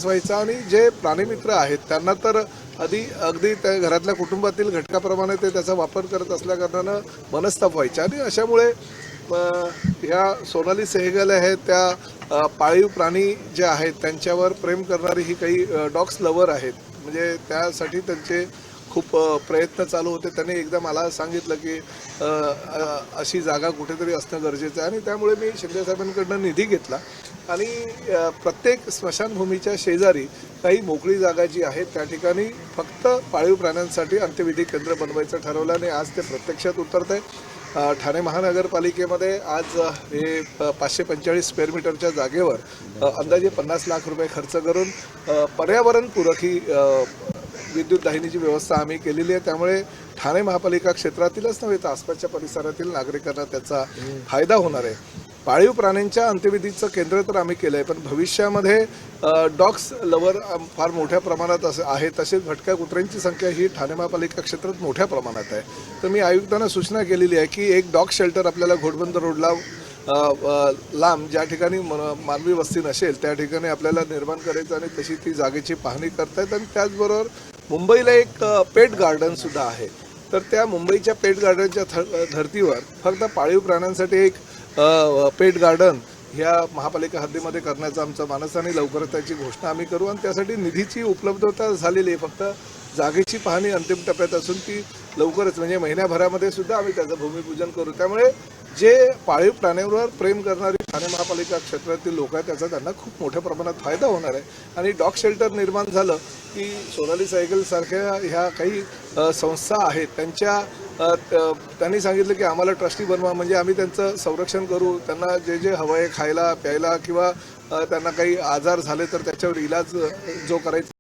व्हायचा आणि जे प्राणीमित्र आहेत त्यांना तर अगदी त्या घरातल्या कुटुंबातील घटकाप्रमाणे ते त्याचा वापर करत असल्याकारणानं मनस्ताप व्हायचे आणि अशामुळे ह्या सोनाली सेहगल आहेत त्या पाळीव प्राणी जे आहेत त्यांच्यावर प्रेम करणारी ही काही डॉग्स लवर आहेत, म्हणजे त्यासाठी त्यांचे खूप प्रयत्न चालू होते. त्यांनी एकदा मला सांगितलं की अशी जागा कुठेतरी असणं गरजेचं आहे आणि त्यामुळे मी शिंदे साहेबांकडनं निधी घेतला आणि प्रत्येक स्मशानभूमीच्या शेजारी काही मोकळी जागा जी आहे त्या ठिकाणी फक्त पाळीव प्राण्यांसाठी अंत्यविधी केंद्र बनवायचं ठरवलं आणि आज ते प्रत्यक्षात उतरत आहे. ठाणे महानगरपालिकेमध्ये आज हे 545 स्क्वेअर मीटरच्या जागेवर अंदाजे 50 लाख रुपये खर्च करून पर्यावरणपूरक ही विद्युत दाहिनीची व्यवस्था आम्ही केलेली आहे. त्यामुळे ठाणे महापालिका क्षेत्रातीलच नव्हे तर आसपासच्या परिसरातील नागरिकांना त्याचा फायदा होणार आहे. पाळीव प्राण्यांच्या अंत्यविधीचं केंद्र तर आम्ही केलं आहे, पण भविष्यामध्ये डॉग्स लवर फार मोठ्या प्रमाणात आहे. तसेच भटक्या कुत्र्यांची संख्या ही ठाणे महापालिका क्षेत्रात मोठ्या प्रमाणात आहे. तर मी आयुक्तांना सूचना केलेली आहे की एक डॉग शेल्टर आपल्याला घोडबंदर रोडला लांब ज्या ठिकाणी मानवी वस्ती नसेल त्या ठिकाणी आपल्याला निर्माण करायचं आणि तशी ती जागेची पाहणी करतायत. आणि त्याचबरोबर मुंबईला एक पेट गार्डनसुद्धा आहे. तर त्या मुंबईच्या पेट गार्डनच्या धर्तीवर फक्त पाळीव प्राण्यांसाठी एक पेट गार्डन ह्या महापालिका हद्दीमध्ये करण्याचा आमचा मानस आणि लवकरच त्याची घोषणा आम्ही करू आणि त्यासाठी निधीची उपलब्धता झालेली आहे. फक्त जागेची पाहणी अंतिम टप्प्यात असून ती लवकरच म्हणजे महिन्याभरामध्ये सुद्धा आम्ही त्याचं भूमिपूजन करू. त्यामुळे जे पाळीव प्राण्यांवर प्रेम करणारी ठाणे महापालिका क्षेत्रातील लोक आहेत त्याचा त्यांना खूप मोठ्या प्रमाणात फायदा होणार आहे. आणि डॉग शेल्टर निर्माण झालं की सोनाली सेहगल सारख्या ह्या काही संस्था आहेत त्यांनी सांगितलं की आम्हाला ट्रस्टी बनवा, म्हणजे आम्ही त्यांचं संरक्षण करू, त्यांना जे जे हवं आहे खायला प्यायला किंवा त्यांना काही आजार झाले तर त्याच्यावर इलाज जो करायचा